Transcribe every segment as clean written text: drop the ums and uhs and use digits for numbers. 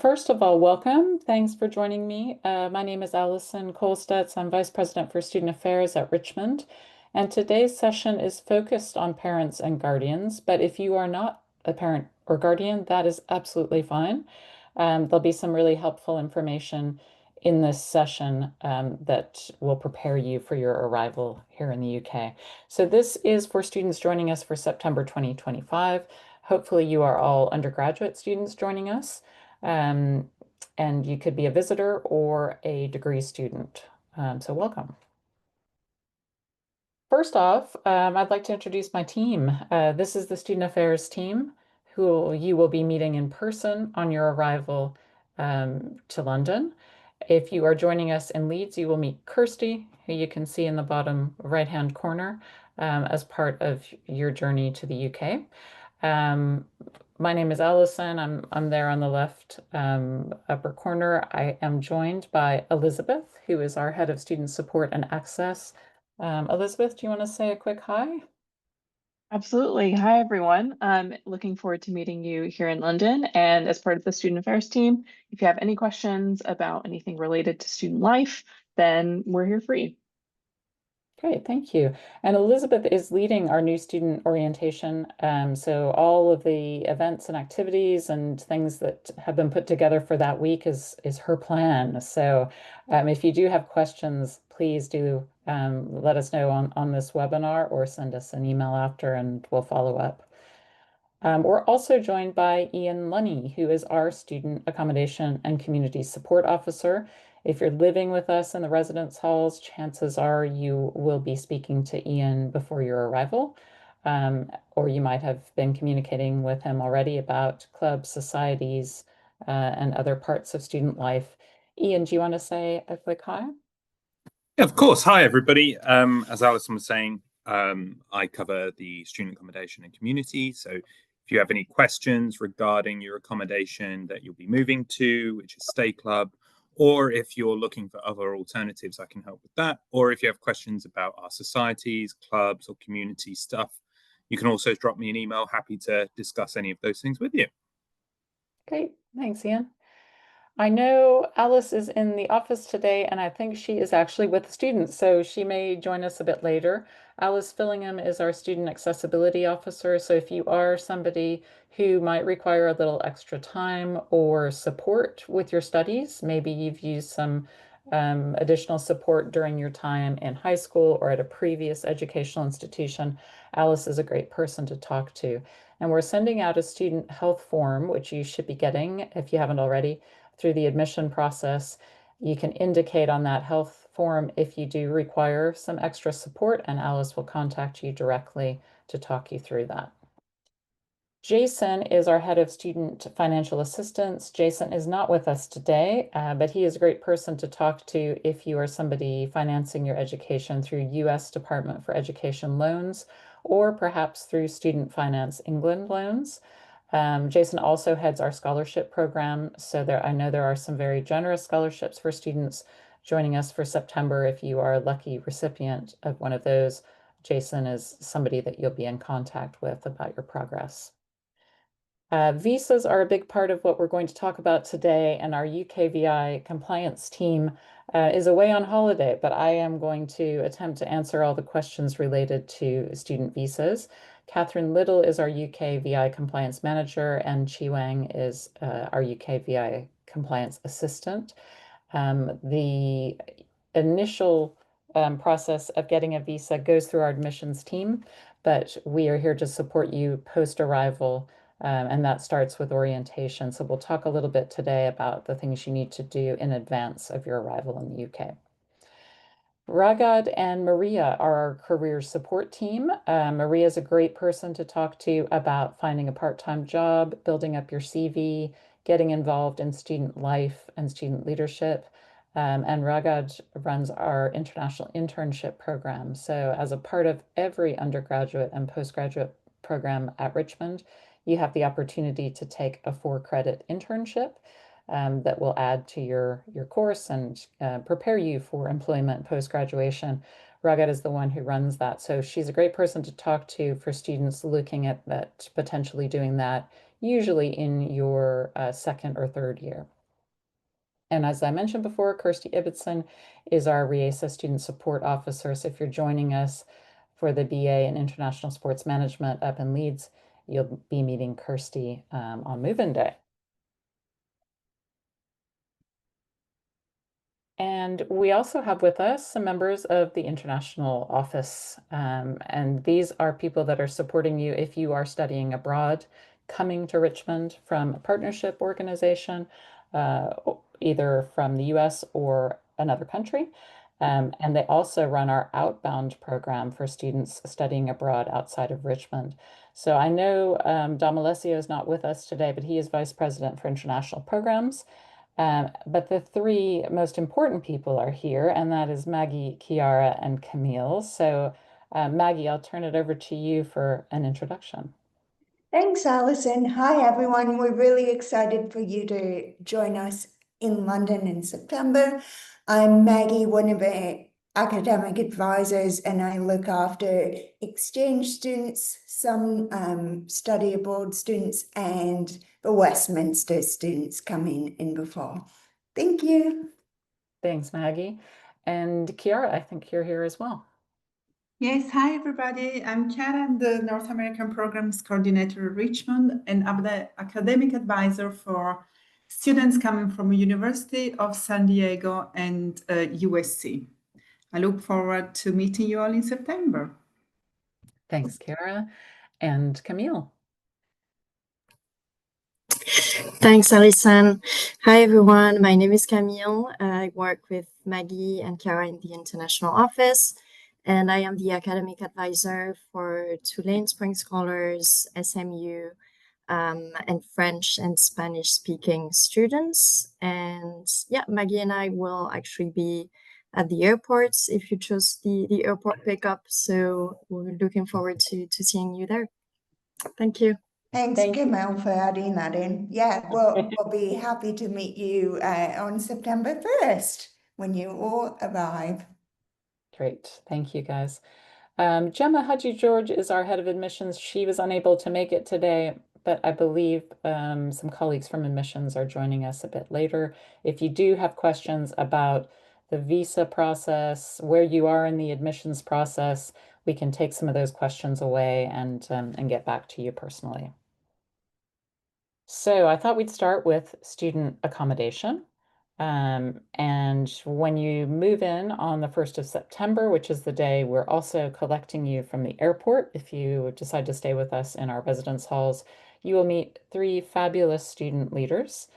First of all, welcome. Thanks for joining me. My name is Allison Kolstedts. I'm Vice President for Student Affairs at Richmond, and today's session is focused on parents and guardians. But if you are not a parent or guardian, that is absolutely fine. There'll be some really helpful information in this session that will prepare you for your arrival here in the UK. So this is for students joining us for September 2025. Hopefully you are all undergraduate students joining us. Um, and you could be a visitor or a degree student. So welcome. First off, I'd like to introduce my team. This is the Student Affairs team who you will be meeting in person on your arrival to London. If you are joining us in Leeds, you will meet Kirsty, who you can see in the bottom right-hand corner as part of your journey to the UK. My name is Allison. I'm there on the left upper corner. I am joined by Elizabeth, who is our head of student support and access. Elizabeth, do you want to say a quick hi? Absolutely. Hi, everyone. Looking forward to meeting you here in London. And as part of the Student Affairs team, if you have any questions about anything related to student life, then we're here for you. Great, thank you. And Elizabeth is leading our new student orientation. So all of the events and activities and things that have been put together for that week is her plan. So if you do have questions, please do let us know on this webinar or send us an email after and we'll follow up. We're also joined by Ian Lunny, who is our Student Accommodation and Community Support Officer. If you're living with us in the residence halls, chances are you will be speaking to Ian before your arrival, or you might have been communicating with him already about clubs, societies, and other parts of student life. Ian, do you want to say a quick hi? Yeah, of course. Hi, everybody. As Alison was saying, I cover the student accommodation and community. So if you have any questions regarding your accommodation that you'll be moving to, which is Stay Club, or if you're looking for other alternatives, I can help with that. Or if you have questions about our societies, clubs, or community stuff, you can also drop me an email. Happy to discuss any of those things with you. Great. Thanks, Ian. I know Alice is in the office today, and I think she is actually with students, so she may join us a bit later. Alice Fillingham is our Student Accessibility Officer, so if you are somebody who might require a little extra time or support with your studies, maybe you've used some additional support during your time in high school or at a previous educational institution, Alice is a great person to talk to. And we're sending out a student health form, which you should be getting if you haven't already through the admission process. You can indicate on that health form if you do require some extra support, and Alice will contact you directly to talk you through that. Jason is our head of student financial assistance. Jason is not with us today, but he is a great person to talk to if you are somebody financing your education through US Department for Education loans or perhaps through Student Finance England loans. Jason also heads our scholarship program. So I know there are some very generous scholarships for students joining us for September. If you are a lucky recipient of one of those, Jason is somebody that you'll be in contact with about your progress. Visas are a big part of what we're going to talk about today, and our UKVI compliance team is away on holiday, but I am going to attempt to answer all the questions related to student visas. Catherine Little is our UKVI compliance manager, and Chi Wang is our UKVI compliance assistant. The initial process of getting a visa goes through our admissions team, but we are here to support you post-arrival, and that starts with orientation. So we'll talk a little bit today about the things you need to do in advance of your arrival in the UK. Ragad and Maria are our career support team. Maria is a great person to talk to about finding a part-time job, building up your CV, getting involved in student life and student leadership. And Ragad runs our international internship program. So as a part of every undergraduate and postgraduate program at Richmond, you have the opportunity to take a 4-credit internship that will add to your course and prepare you for employment post-graduation. Ragad is the one who runs that. So she's a great person to talk to for students looking at that, potentially doing that usually in your second or third year. And as I mentioned before, Kirsty Ibbotson is our RIESA Student Support Officer. So if you're joining us for the BA in International Sports Management up in Leeds, you'll be meeting Kirsty on move-in day. And we also have with us some members of the international office. And these are people that are supporting you if you are studying abroad, coming to Richmond from a partnership organization, either from the US or another country. And they also run our outbound program for students studying abroad outside of Richmond. So I know Dom Alessio is not with us today, but he is Vice President for International Programs. But the three most important people are here, and that is Maggie, Kiara, and Camille. So, Maggie, I'll turn it over to you for an introduction. Thanks, Alison. Hi, everyone. We're really excited for you to join us in London in September. I'm Maggie, one of the academic advisors, and I look after exchange students, some study abroad students, and the Westminster students coming in before. Thank you. Thanks, Maggie. And Kiara, I think you're here as well. Yes, hi everybody. I'm Chiara, I'm the North American Programs Coordinator at Richmond, and I'm the academic advisor for students coming from University of San Diego and USC. I look forward to meeting you all in September. Thanks, Kiara. And Camille. Thanks, Alison. Hi, everyone. My name is Camille. I work with Maggie and Kara in the international office, and I am the academic advisor for Tulane Spring Scholars, SMU, and French and Spanish speaking students. And yeah, Maggie and I will actually be at the airports if you chose the airport pickup. So we're looking forward to seeing you there. Thank you. Thanks, Camille, for adding that in. Yeah, we'll be happy to meet you on September 1st when you all arrive. Great. Thank you, guys. Gemma Hadji George is our head of admissions. She was unable to make it today, but I believe some colleagues from admissions are joining us a bit later. If you do have questions about the visa process, where you are in the admissions process, we can take some of those questions away and get back to you personally. So I thought we'd start with student accommodation. And when you move in on the 1st of September, which is the day we're also collecting you from the airport, if you decide to stay with us in our residence halls, you will meet three fabulous student leaders.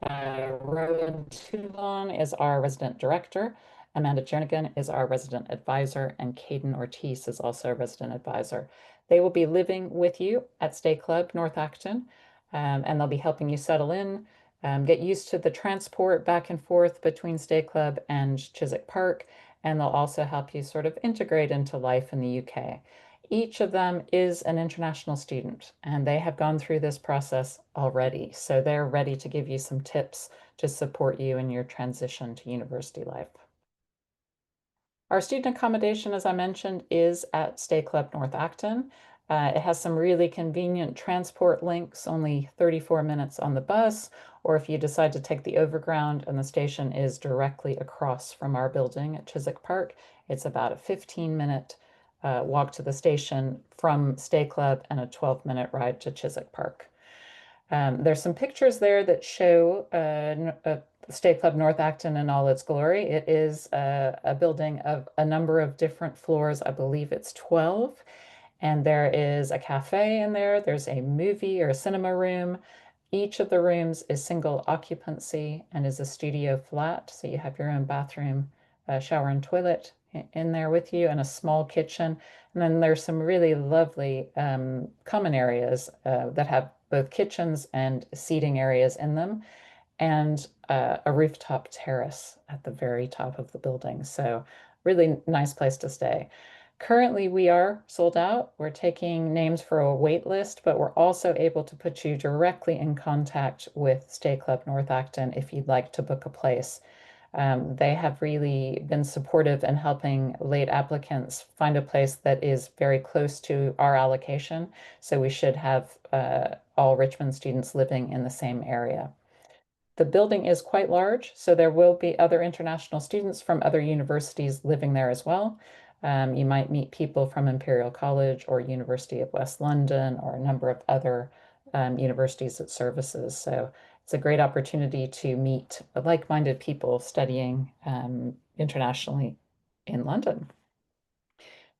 Rowan Toulon is our resident director. Amanda Jernigan is our resident advisor, and Caden Ortiz is also a resident advisor. They will be living with you at Stay Club North Acton, and they'll be helping you settle in, get used to the transport back and forth between Stay Club and Chiswick Park, and they'll also help you sort of integrate into life in the UK. Each of them is an international student, and they have gone through this process already. So they're ready to give you some tips to support you in your transition to university life. Our student accommodation, as I mentioned, is at Stay Club North Acton. It has some really convenient transport links, only 34 minutes on the bus, or if you decide to take the overground and the station is directly across from our building at Chiswick Park, it's about a 15-minute walk to the station from Stay Club and a 12-minute ride to Chiswick Park. There's some pictures there that show Stay Club North Acton in all its glory. It is a building of a number of different floors. I believe it's 12. And there is a cafe in there. There's a movie or a cinema room. Each of the rooms is single occupancy and is a studio flat. So you have your own bathroom, shower and toilet in there with you, and a small kitchen. And then there's some really lovely common areas that have both kitchens and seating areas in them, and a rooftop terrace at the very top of the building. So really nice place to stay. Currently, we are sold out. We're taking names for a wait list, but we're also able to put you directly in contact with Stay Club North Acton if you'd like to book a place. They have really been supportive in helping late applicants find a place that is very close to our allocation. So we should have all Richmond students living in the same area. The building is quite large, so there will be other international students from other universities living there as well. You might meet people from Imperial College or University of West London or a number of other universities it services. So it's a great opportunity to meet like-minded people studying internationally in London.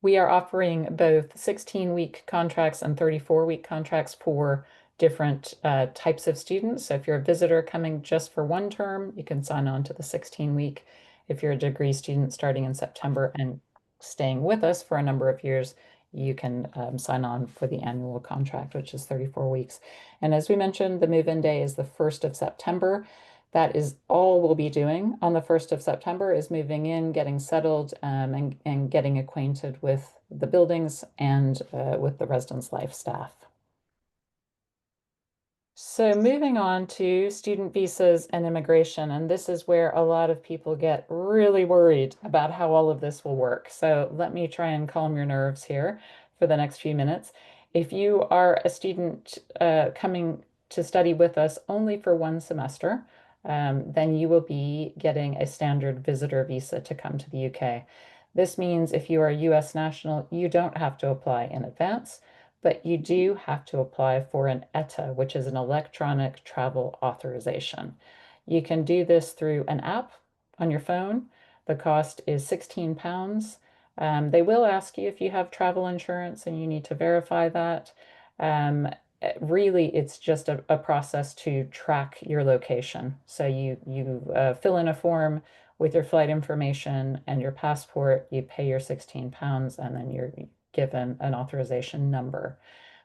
We are offering both 16-week contracts and 34-week contracts for different types of students. So if you're a visitor coming just for one term, you can sign on to the 16-week. If you're a degree student starting in September and staying with us for a number of years, you can sign on for the annual contract, which is 34 weeks. And as we mentioned, the move-in day is the 1st of September. That is all we'll be doing on the 1st of September is moving in, getting settled, and getting acquainted with the buildings and with the residence life staff. So moving on to student visas and immigration, and this is where a lot of people get really worried about how all of this will work. So let me try and calm your nerves here for the next few minutes. If you are a student coming to study with us only for one semester, then you will be getting a standard visitor visa to come to the UK. This means if you are a US national, you don't have to apply in advance, but you do have to apply for an ETA, which is an electronic travel authorization. You can do this through an app on your phone. The cost is £16. They will ask you if you have travel insurance and you need to verify that. Really, it's just a process to track your location. So you fill in a form with your flight information and your passport, you pay your £16, and then you're given an authorization number.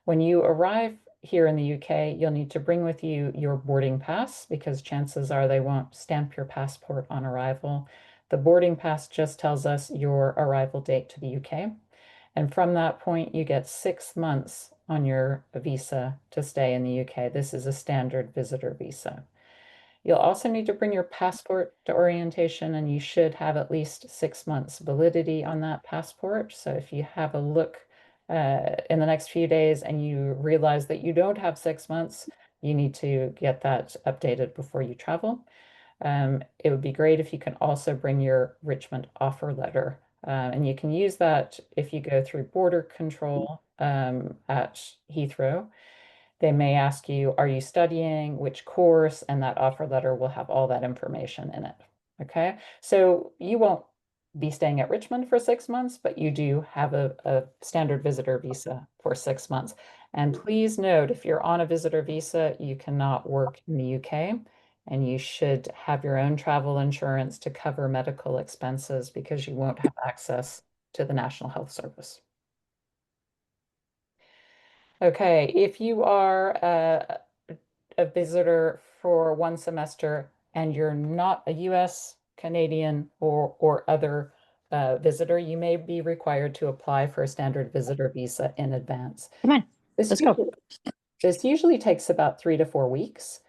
When you arrive here in the UK, you'll need to bring with you your boarding pass because chances are they won't stamp your passport on arrival. The boarding pass just tells us your arrival date to the UK. And from that point, you get 6 months on your visa to stay in the UK. This is a standard visitor visa. You'll also need to bring your passport to orientation, and you should have at least 6 months validity on that passport. So if you have a look in the next few days and you realize that you don't have 6 months, you need to get that updated before you travel. It would be great if you can also bring your Richmond offer letter. And you can use that if you go through border control at Heathrow. They may ask you, are you studying, which course, and that offer letter will have all that information in it. Okay, so you won't be staying at Richmond for 6 months, but you do have a standard visitor visa for 6 months. And please note, if you're on a visitor visa, you cannot work in the UK, and you should have your own travel insurance to cover medical expenses because you won't have access to the National Health Service. Okay, if you are a visitor for one semester and you're not a US, Canadian, or other visitor, you may be required to apply for a standard visitor visa in advance. Come on, This let's go. usually, this usually takes about 3 to 4 weeks,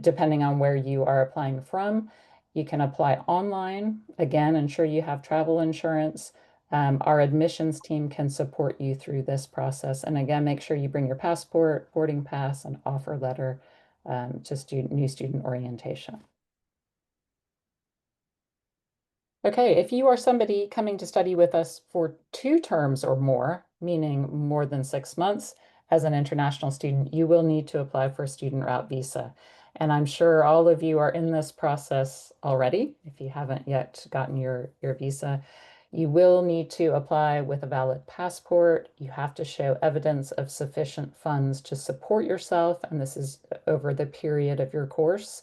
depending on where you are applying from. You can apply online. Again, ensure you have travel insurance. Our admissions team can support you through this process. And again, make sure you bring your passport, boarding pass, and offer letter to new student orientation. Okay, if you are somebody coming to study with us for 2 terms or more, meaning more than 6 months, as an international student, you will need to apply for a student route visa. And I'm sure all of you are in this process already. If you haven't yet gotten your visa, you will need to apply with a valid passport. You have to show evidence of sufficient funds to support yourself, and this is over the period of your course.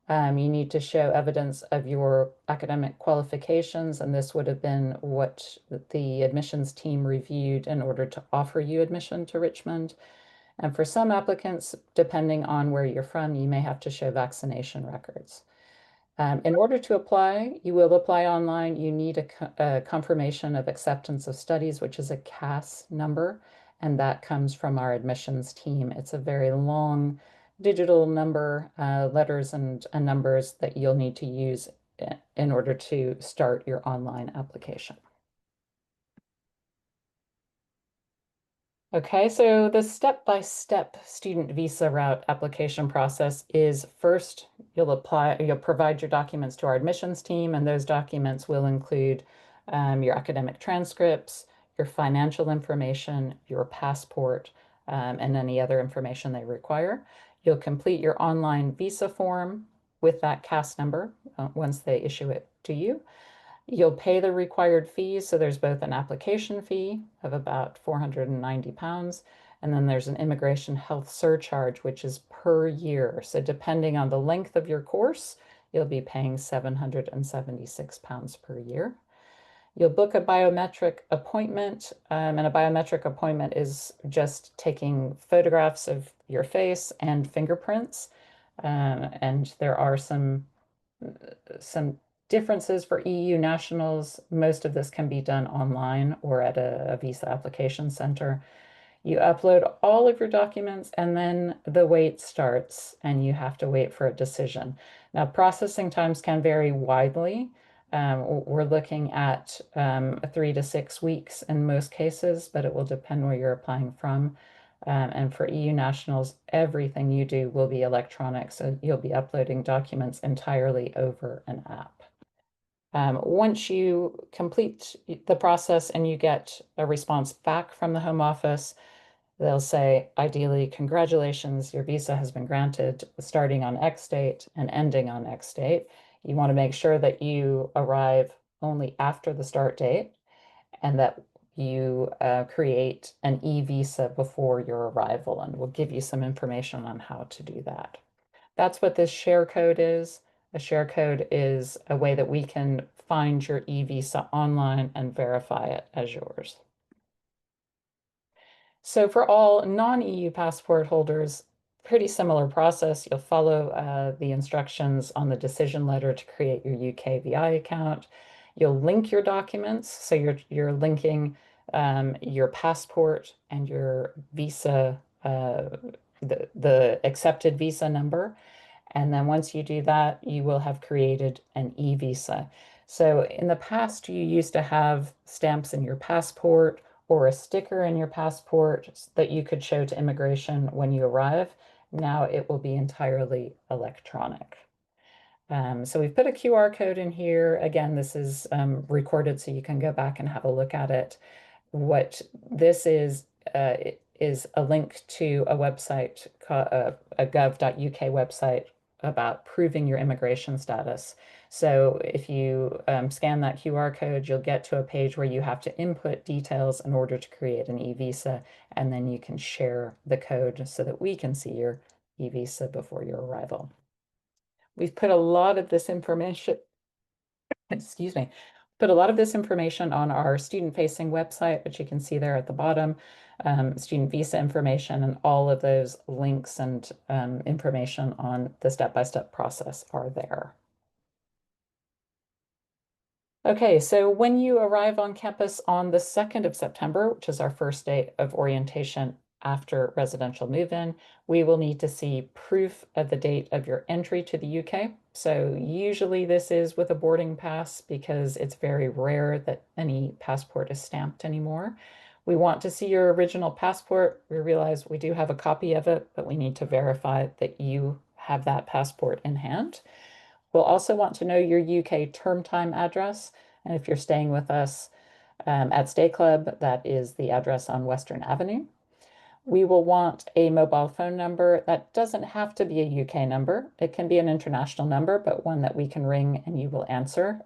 You need to show evidence of your academic qualifications, and this would have been what the admissions team reviewed in order to offer you admission to Richmond. And for some applicants, depending on where you're from, you may have to show vaccination records. In order to apply, you will apply online. You need a confirmation of acceptance of studies, which is a CAS number, and that comes from our admissions team. It's a very long digital number, letters and numbers that you'll need to use in order to start your online application. Okay, so the step-by-step student visa route application process is first you'll provide your documents to our admissions team, and those documents will include your academic transcripts, your financial information, your passport, and any other information they require. You'll complete your online visa form with that CAS number once they issue it to you. You'll pay the required fees. So there's both an application fee of about £490, and then there's an immigration health surcharge, which is per year. So depending on the length of your course, you'll be paying £776 per year. You'll book a biometric appointment, and a biometric appointment is just taking photographs of your face and fingerprints. And there are some differences for EU nationals. Most of this can be done online or at a visa application center. You upload all of your documents and then the wait starts and you have to wait for a decision. Now, processing times can vary widely. We're looking at 3 to 6 weeks in most cases, but it will depend where you're applying from. And for EU nationals, everything you do will be electronic, so you'll be uploading documents entirely over an app. Once you complete the process and you get a response back from the Home Office, they'll say, ideally, congratulations, your visa has been granted starting on X date and ending on X date. You want to make sure that you arrive only after the start date and that you create an e-visa before your arrival, and we'll give you some information on how to do that. That's what this share code is. A share code is a way that we can find your e-visa online and verify it as yours. So for all non-EU passport holders, pretty similar process. You'll follow the instructions on the decision letter to create your UKVI account. You'll link your documents. So you're linking your passport and your visa, the accepted visa number. And then once you do that, you will have created an e-visa. So in the past, you used to have stamps in your passport or a sticker in your passport that you could show to immigration when you arrive. Now it will be entirely electronic. So we've put a QR code in here. Again, this is recorded so you can go back and have a look at it. What this is a link to a website, a gov.uk website about proving your immigration status. So if you scan that QR code, you'll get to a page where you have to input details in order to create an e-visa, and then you can share the code so that we can see your e-visa before your arrival. We've put a lot of this information, excuse me, put a lot of this information on our student-facing website, which you can see there at the bottom, student visa information, and all of those links and information on the step-by-step process are there. Okay, so when you arrive on campus on the 2nd of September, which is our first day of orientation after residential move-in, we will need to see proof of the date of your entry to the UK. So usually this is with a boarding pass because it's very rare that any passport is stamped anymore. We want to see your original passport. We realize we do have a copy of it, but we need to verify that you have that passport in hand. We'll also want to know your UK term time address. And if you're staying with us at Stay Club, that is the address on Western Avenue. We will want a mobile phone number. That doesn't have to be a UK number. It can be an international number, but one that we can ring and you will answer,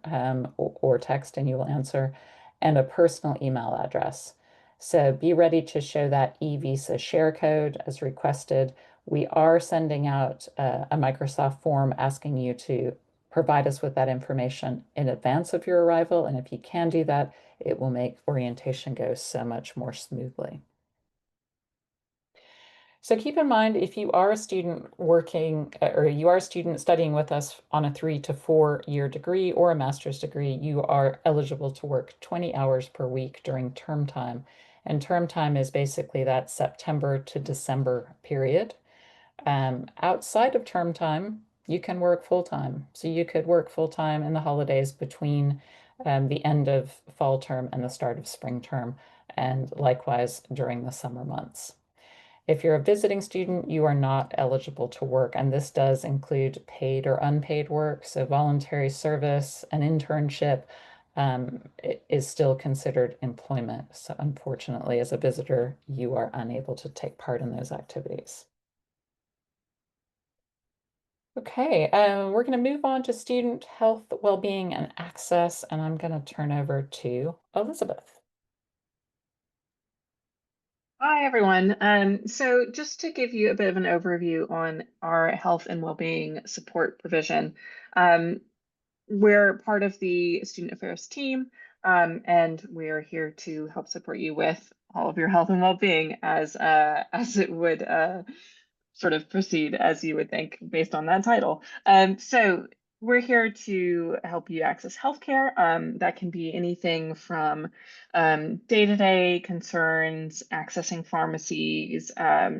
or text and you will answer, and a personal email address. So be ready to show that e-visa share code as requested. We are sending out a Microsoft form asking you to provide us with that information in advance of your arrival. And if you can do that, it will make orientation go so much more smoothly. So keep in mind, if you are a student working or you are a student studying with us on a 3 to 4 year degree or a master's degree, you are eligible to work 20 hours per week during term time. And term time is basically that September to December period. Outside of term time, you can work full-time. So you could work full-time in the holidays between the end of fall term and the start of spring term, and likewise during the summer months. If you're a visiting student, you are not eligible to work, and this does include paid or unpaid work. So voluntary service, an internship, is still considered employment. So unfortunately, as a visitor, you are unable to take part in those activities. Okay, we're going to move on to student health, well-being, and access, and I'm going to turn over to Elizabeth. Hi, everyone. So just to give you a bit of an overview on our health and well-being support provision, we're part of the student affairs team, and we're here to help support you with all of your health and well-being as it would sort of proceed as you would think based on that title. So we're here to help you access healthcare. That can be anything from day-to-day concerns, accessing pharmacies,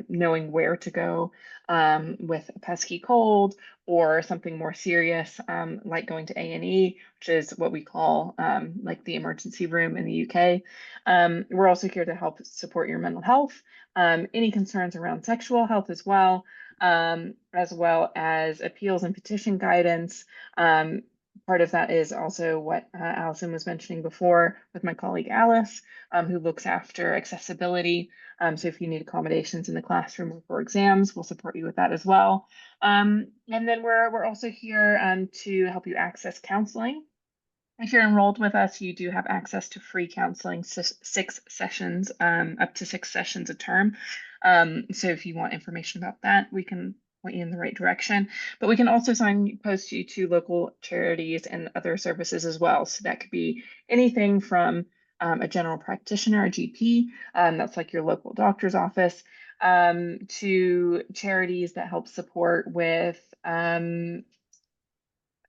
knowing where to go with a pesky cold, or something more serious like going to A&E, which is what we call like the emergency room in the UK. We're also here to help support your mental health, any concerns around sexual health as well as appeals and petition guidance. Part of that is also what Allison was mentioning before with my colleague Alice, who looks after accessibility. So if you need accommodations in the classroom or for exams, we'll support you with that as well. And then we're also here to help you access counseling. If you're enrolled with us, you do have access to free counseling, six sessions, up to 6 sessions a term. So if you want information about that, we can point you in the right direction. But we can also signpost you to local charities and other services as well. So that could be anything from a general practitioner, a GP, that's like your local doctor's office, to charities that help support with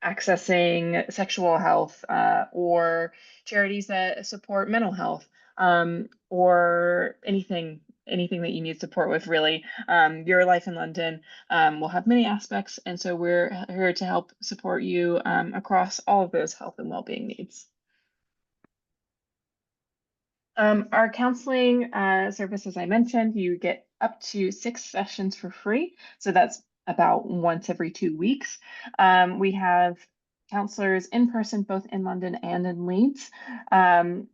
accessing sexual health, or charities that support mental health, or anything that you need support with, really. Your Life in London will have many aspects, and so we're here to help support you across all of those health and well-being needs. Our counseling service, as I mentioned, you get up to 6 sessions for free. So that's about once every 2 weeks. We have counselors in person, both in London and in Leeds. And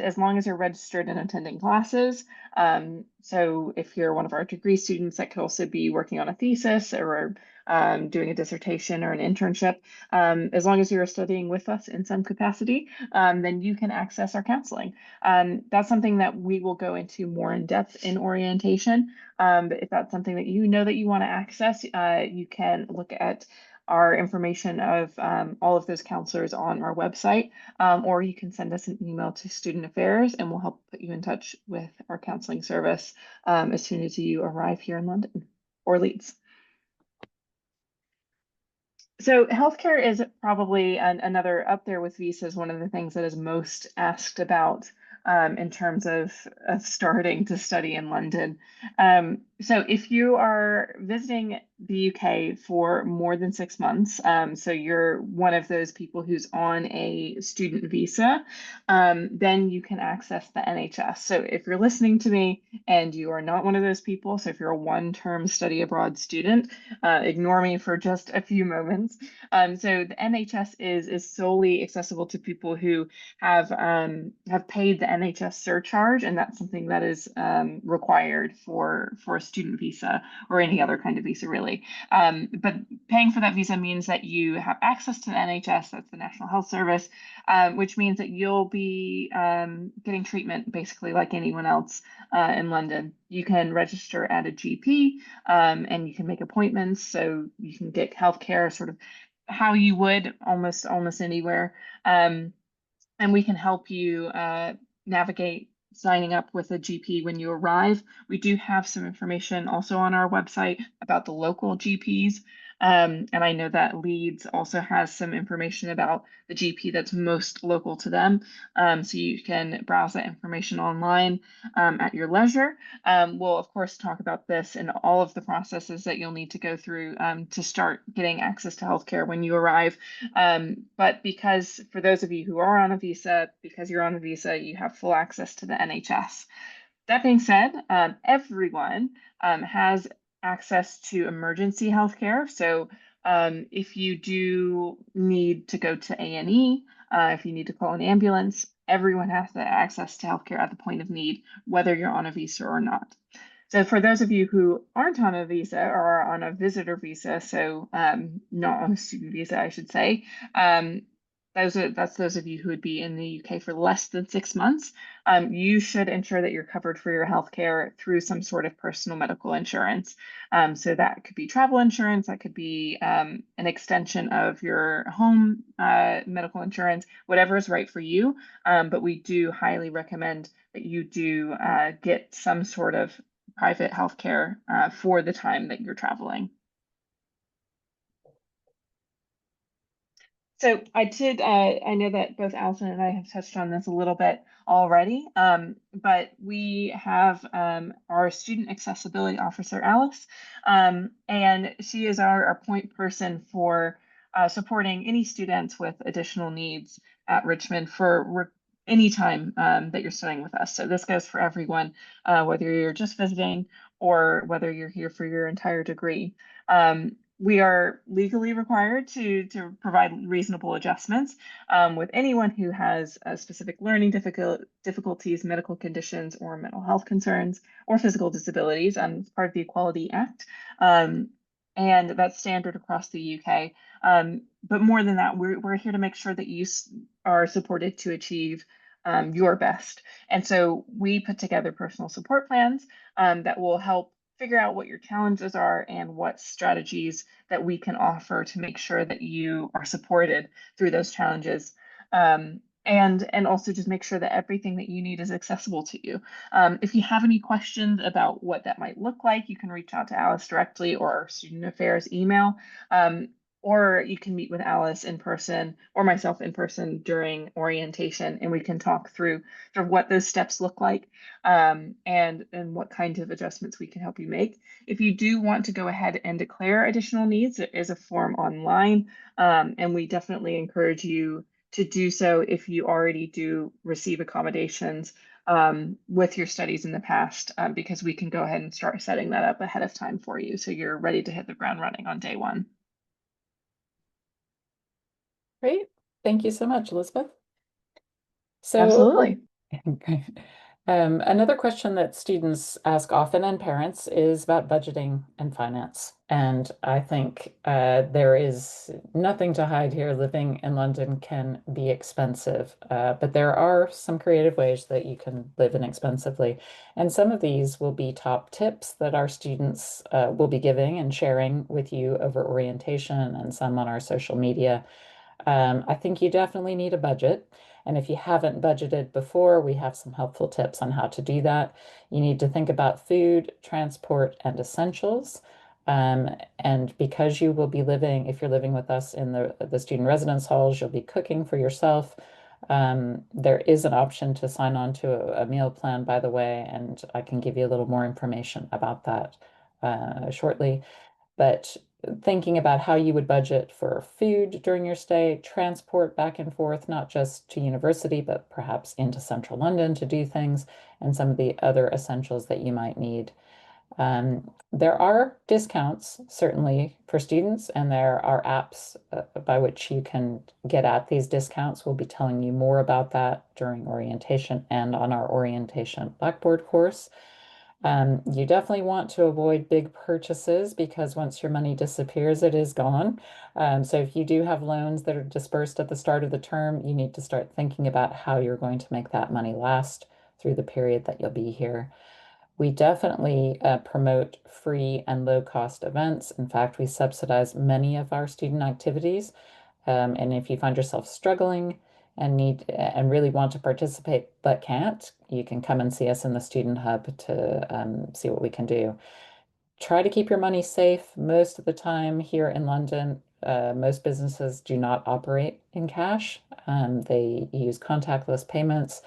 as long as you're registered and attending classes, so if you're one of our degree students, that could also be working on a thesis or doing a dissertation or an internship, as long as you're studying with us in some capacity, then you can access our counseling. That's something that we will go into more in depth in orientation. But if that's something that you know that you want to access, you can look at our information of all of those counselors on our website, or you can send us an email to Student Affairs and we'll help put you in touch with our counseling service as soon as you arrive here in London or Leeds. So healthcare is probably another up there with visas, one of the things that is most asked about in terms of starting to study in London. So if you are visiting the UK for more than 6 months, so you're one of those people who's on a student visa, then you can access the NHS. So if you're listening to me and you are not one of those people, so if you're a one-term study abroad student, ignore me for just a few moments. So the NHS is solely accessible to people who have paid the NHS surcharge, and that's something that is required for a student visa or any other kind of visa, really. But paying for that visa means that you have access to the NHS, that's the National Health Service, which means that you'll be getting treatment basically like anyone else in London. You can register at a GP, and you can make appointments, so you can get healthcare sort of how you would almost anywhere. And we can help you navigate signing up with a GP when you arrive. We do have some information also on our website about the local GPs And I know that Leeds also has some information about the GP that's most local to them. So you can browse that information online at your leisure. We'll, of course, talk about this and all of the processes that you'll need to go through to start getting access to healthcare when you arrive. But because for those of you who are on a visa, because you're on a visa, you have full access to the NHS. That being said, everyone has access to emergency healthcare. So if you do need to go to A&E, if you need to call an ambulance, everyone has access to healthcare at the point of need, whether you're on a visa or not. So for those of you who aren't on a visa or are on a visitor visa, so not on a student visa, I should say, that's those of you who would be in the UK for less than 6 months. You should ensure that you're covered for your healthcare through some sort of personal medical insurance. So that could be travel insurance, that could be an extension of your home medical insurance, whatever is right for you. But we do highly recommend that you do get some sort of private healthcare for the time that you're traveling. So I know that both Allison and I have touched on this a little bit already, but we have our student accessibility officer, Alice, and she is our point person for supporting any students with additional needs at Richmond for any time that you're studying with us. So this goes for everyone, whether you're just visiting or whether you're here for your entire degree. We are legally required to provide reasonable adjustments with anyone who has specific learning difficulties, medical conditions, or mental health concerns, or physical disabilities. It's part of the Equality Act, and that's standard across the UK. But more than that, we're here to make sure that you are supported to achieve your best. And so we put together personal support plans that will help figure out what your challenges are and what strategies that we can offer to make sure that you are supported through those challenges. And also just make sure that everything that you need is accessible to you. If you have any questions about what that might look like, you can reach out to Alice directly or our student affairs email. Or you can meet with Alice in person or myself in person during orientation, and we can talk through sort of what those steps look like and what kinds of adjustments we can help you make. If you do want to go ahead and declare additional needs, there is a form online, and we definitely encourage you to do so if you already do receive accommodations with your studies in the past, because we can go ahead and start setting that up ahead of time for you so you're ready to hit the ground running on day one. Great. Thank you so much, Elizabeth. So, Absolutely. okay. Another question that students ask often and parents is about budgeting and finance. And I think there is nothing to hide here. Living in London can be expensive, but there are some creative ways that you can live inexpensively. And some of these will be top tips that our students will be giving and sharing with you over orientation and some on our social media. I think you definitely need a budget. And if you haven't budgeted before, we have some helpful tips on how to do that. You need to think about food, transport, and essentials. And because you will be living, if you're living with us in the student residence halls, you'll be cooking for yourself. There is an option to sign on to a meal plan, by the way, and I can give you a little more information about that shortly. But thinking about how you would budget for food during your stay, transport back and forth, not just to university, but perhaps into central London to do things, and some of the other essentials that you might need. There are discounts, certainly, for students, and there are apps by which you can get at these discounts. We'll be telling you more about that during orientation and on our orientation Blackboard course. You definitely want to avoid big purchases because once your money disappears, it is gone. So if you do have loans that are dispersed at the start of the term, you need to start thinking about how you're going to make that money last through the period that you'll be here. We definitely promote free and low-cost events. In fact, we subsidize many of our student activities. And if you find yourself struggling and really want to participate but can't, you can come and see us in the Student Hub to see what we can do. try to keep your money safe. Most of the time here in London, most businesses do not operate in cash. They use contactless payments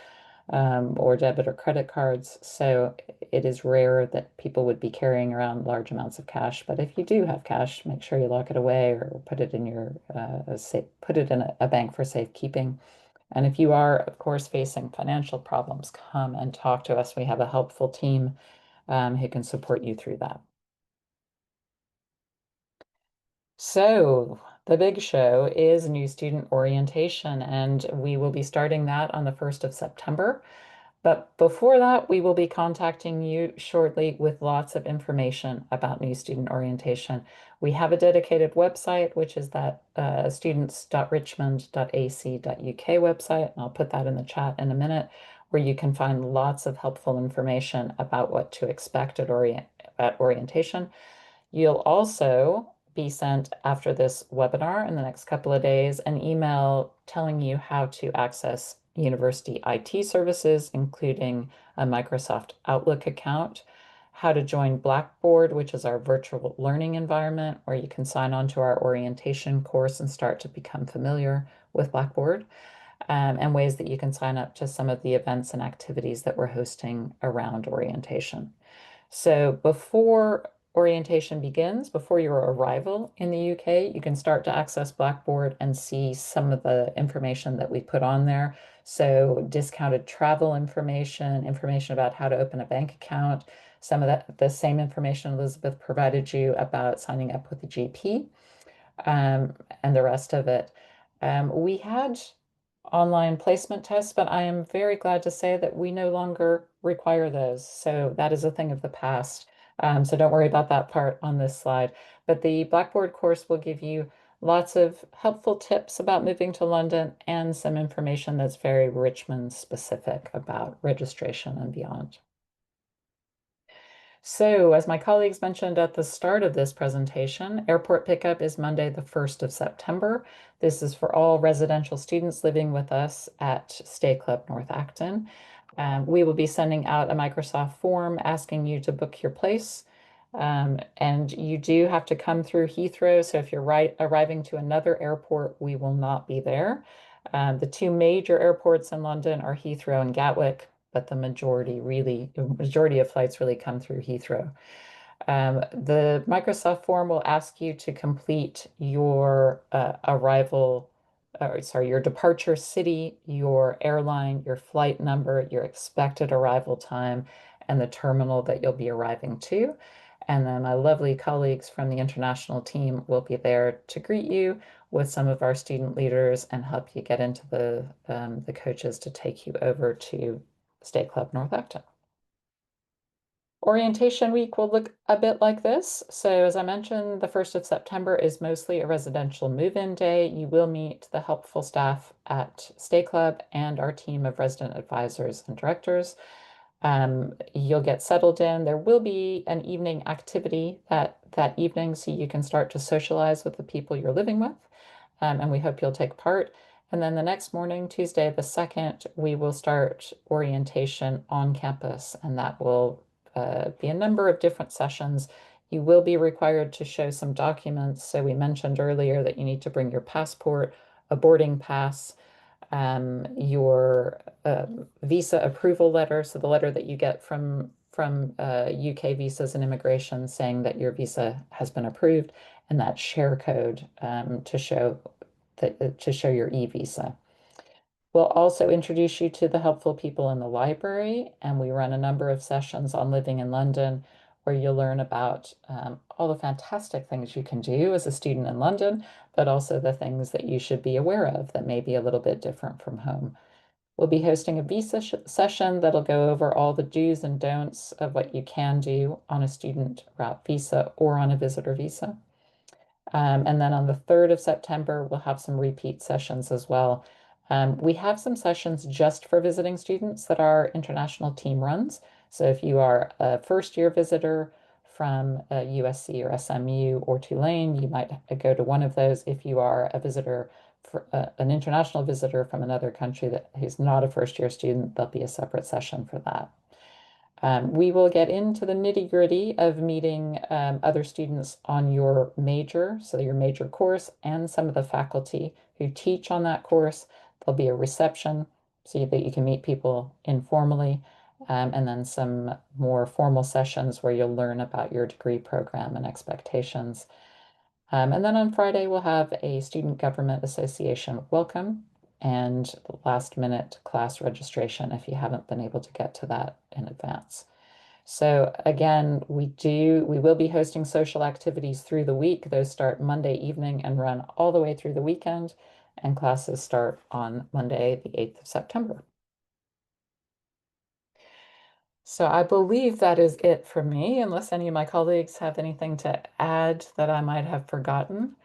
or debit or credit cards. So it is rare that people would be carrying around large amounts of cash. But if you do have cash, make sure you lock it away or put it in your put it in a bank for safekeeping. And if you are, of course, facing financial problems, come and talk to us. We have a helpful team who can support you through that. So the big show is new student orientation, and we will be starting that on the 1st of September. But before that, we will be contacting you shortly with lots of information about new student orientation. We have a dedicated website, which is that students.richmond.ac.uk website, and I'll put that in the chat in a minute, where you can find lots of helpful information about what to expect at orientation. You'll also be sent after this webinar in the next couple of days an email telling you how to access university IT services, including a Microsoft Outlook account, how to join Blackboard, which is our virtual learning environment, where you can sign on to our orientation course and start to become familiar with Blackboard, and ways that you can sign up to some of the events and activities that we're hosting around orientation. So before orientation begins, before your arrival in the UK, you can start to access Blackboard and see some of the information that we put on there. So discounted travel information, information about how to open a bank account, some of the same information Elizabeth provided you about signing up with a GP, and the rest of it. We had online placement tests, but I am very glad to say that we no longer require those. So that is a thing of the past. So don't worry about that part on this slide. But the Blackboard course will give you lots of helpful tips about moving to London and some information that's very Richmond specific about registration and beyond. So, as my colleagues mentioned at the start of this presentation, airport pickup is Monday, the 1st of September. This is for all residential students living with us at Stay Club North Acton. We will be sending out a Microsoft form asking you to book your place. And you do have to come through Heathrow. So if you're arriving to another airport, we will not be there. The two major airports in London are Heathrow and Gatwick, but the majority of flights really come through Heathrow. The Microsoft form will ask you to complete your your departure city, your airline, your flight number, your expected arrival time, and the terminal that you'll be arriving to. And then my lovely colleagues from the international team will be there to greet you with some of our student leaders and help you get into the coaches to take you over to State Club North Acton. Orientation week will look a bit like this. So as I mentioned, the 1st of September is mostly a residential move-in day. You will meet the helpful staff at Stay Club and our team of resident advisors and directors. You'll get settled in. There will be an evening activity that evening so you can start to socialize with the people you're living with. And we hope you'll take part. And then the next morning, Tuesday the 2nd, we will start orientation on campus, and that will be a number of different sessions. You will be required to show some documents. So we mentioned earlier that you need to bring your passport, a boarding pass, your visa approval letter, so the letter that you get from UK Visas and Immigration saying that your visa has been approved, and that share code to show your e-visa. We'll also introduce you to the helpful people in the library, and we run a number of sessions on living in London where you'll learn about all the fantastic things you can do as a student in London, but also the things that you should be aware of that may be a little bit different from home. We'll be hosting a visa session that'll go over all the do's and don'ts of what you can do on a student route visa or on a visitor visa. And then on the 3rd of September, we'll have some repeat sessions as well. We have some sessions just for visiting students that our international team runs. So if you are a first-year visitor from USC or SMU or Tulane, you might go to one of those. If you are a visitor, an international visitor from another country who's not a first-year student, there'll be a separate session for that. We will get into the nitty-gritty of meeting other students on your major, so your major course, and some of the faculty who teach on that course. There'll be a reception so that you can meet people informally, and then some more formal sessions where you'll learn about your degree program and expectations. And then on Friday, we'll have a Student Government Association welcome and last minute class registration if you haven't been able to get to that in advance. So again, we will be hosting social activities through the week. Those start Monday evening and run all the way through the weekend, and classes start on Monday, the 8th of September. So I believe that is it for me, unless any of my colleagues have anything to add that I might have forgotten.